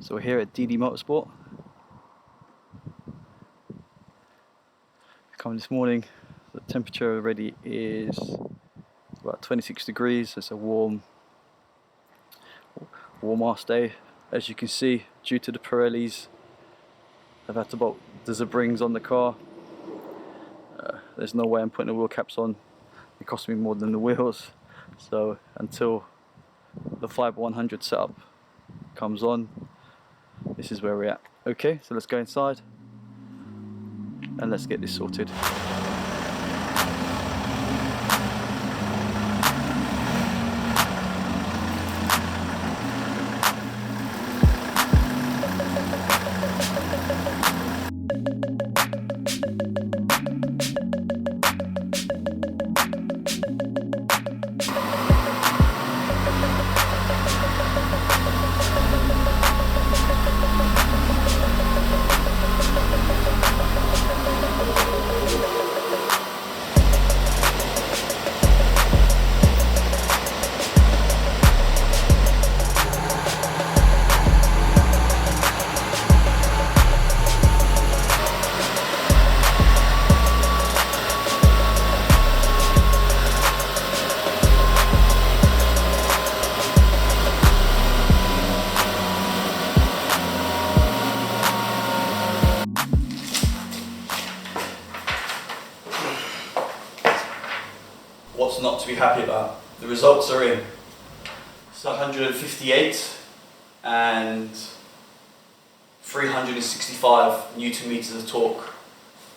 So we're here at DD Motorsport. Coming this morning, the temperature already is about 26 degrees. It's a warm ass day. As you can see, due to the Pirellis, I've had to bolt the Zabrings on the car. There's no way I'm putting the wheel caps on. It cost me more than the wheels. So until the Fiber 100 setup comes on, this is where we're at. Okay, so let's go inside and let's get this sorted. What's not to be happy about? The results are in. It's 158 and 365 Newton meters of torque.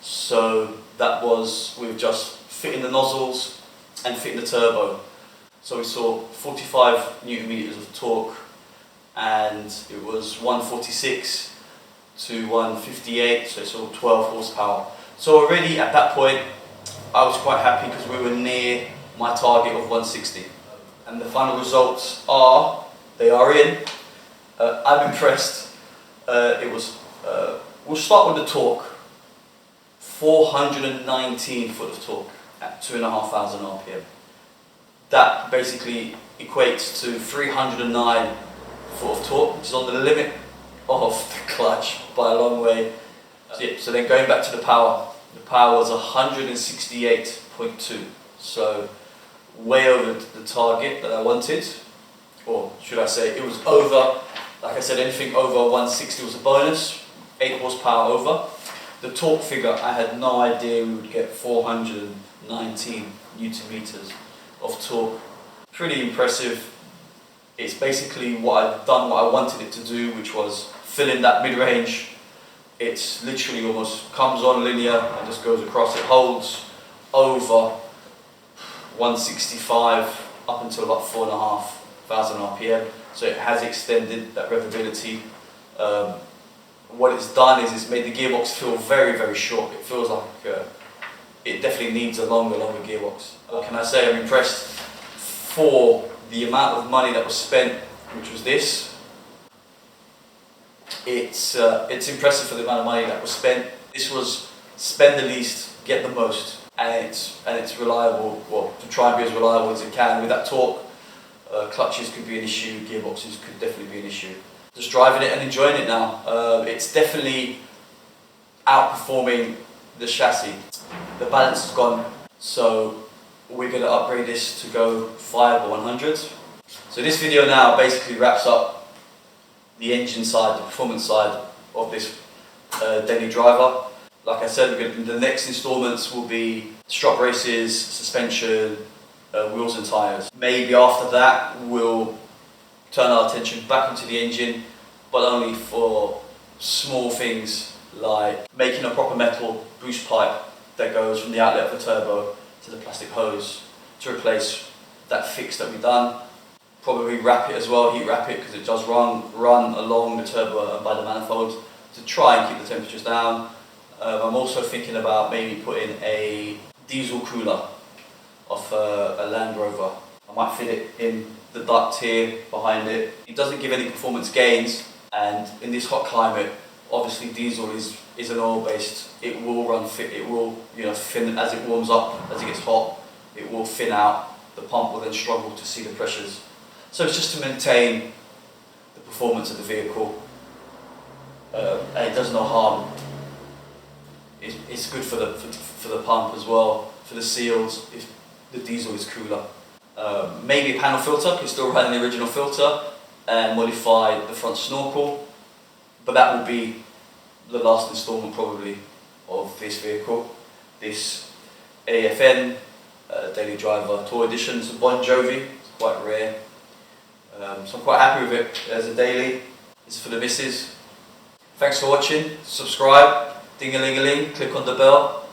So that was with just fitting the nozzles and fitting the turbo. So we saw 45 Newton meters of torque, and it was 146 to 158, so it's all 12 horsepower. So already at that point, I was quite happy because we were near my target of 160. And the final results are, they are in. I'm impressed. We'll start with the torque. 419 foot of torque at 2,500 RPM. That basically equates to 309 foot of torque, which is on the limit of the clutch by a long way. So then going back to the power was 168.2, so way over the target that I wanted, or should I say it was over. Like I said, anything over 160 was a bonus, 8 horsepower over. The torque figure, I had no idea we would get 419 Newton meters of torque. Pretty impressive. It's basically what I've done, what I wanted it to do, which was fill in that mid-range. It's literally almost comes on linear and just goes across. It holds over 165 up until about 4,500 RPM. So it has extended that revability. What it's done is it's made the gearbox feel very, very short. It feels like it definitely needs a longer gearbox. What can I say? I'm impressed for the amount of money that was spent, which was this. It's impressive for the amount of money that was spent. This was spend the least, get the most, and it's reliable. Well, to try and be as reliable as it can. With that torque, clutches could be an issue, gearboxes could definitely be an issue. Just driving it and enjoying it now. It's definitely outperforming the chassis. The balance is gone, so we're going to upgrade this to go Fiber 100. So this video now basically wraps up the engine side, the performance side of this daily driver. Like I said, the next installments will be strop races, suspension, wheels and tyres. Maybe after that we'll turn our attention back into the engine, but only for small things like making a proper metal boost pipe that goes from the outlet of the turbo to the plastic hose to replace that fix that we've done. Probably wrap it as well, heat wrap it, because it does run along the turbo and by the manifold to try and keep the temperatures down. I'm also thinking about maybe putting a diesel cooler off a Land Rover. I might fit it in the duct here behind it. It doesn't give any performance gains, and in this hot climate, obviously diesel is an oil based. It will run fit. It will thin as it warms up, as it gets hot. It will thin out. The pump will then struggle to see the pressures. So it's just to maintain the performance of the vehicle and it does no harm. It's good for the pump as well, for the seals if the diesel is cooler. Maybe a panel filter, can still run the original filter and modify the front snorkel, but that will be the last instalment probably of this vehicle. This AFN Daily Driver Tour Edition. It's a Bon Jovi, it's quite rare. So I'm quite happy with it as a daily. This is for the missus. Thanks for watching, subscribe, ding-a-ling-a-ling, click on the bell,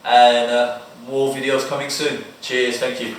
and more videos coming soon. Cheers, thank you.